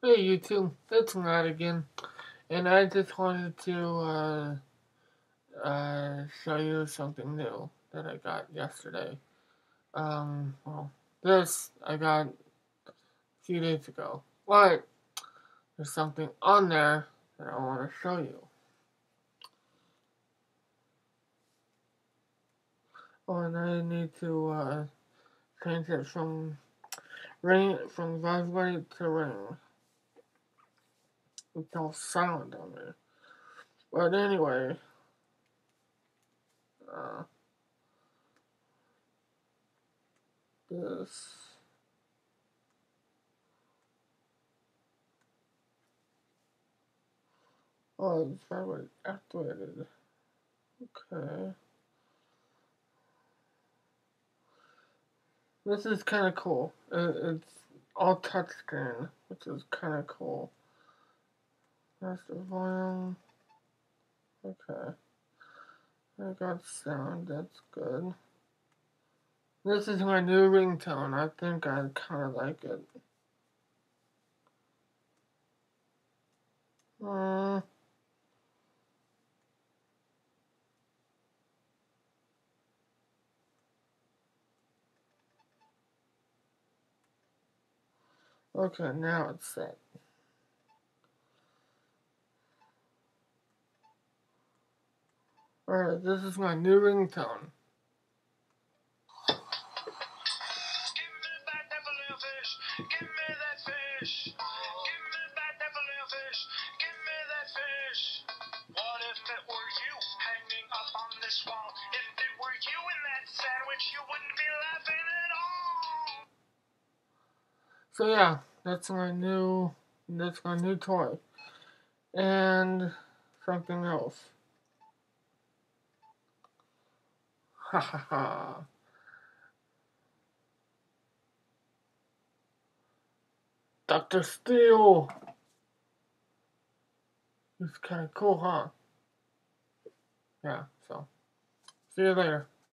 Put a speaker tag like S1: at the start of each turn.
S1: Hey YouTube, it's Matt again, and I just wanted to show you something new that I got yesterday. Well, this I got a few days ago, but there's something on there that I want to show you. Oh, and I need to change it from vibrate to ring. It's all silent on me. But anyway, uh, this. Oh, it's vibrate activated. Okay. This is kind of cool. It's all touchscreen, which is kind of cool. Master volume. Okay. I got sound. That's good. This is my new ringtone. I think I kind of like it. Uh, okay, now it's set. Alright, this is my new ringtone. Give me that filet fish. Give me that fish. Give me that filet fish. Give me that fish. What if it were you hanging up on this wall? If it were you in that sandwich, you wouldn't be laughing at all. So yeah, that's my new toy. And something else. Ha ha ha. Dr. Steel. It's kind of cool, huh? Yeah, so see you later.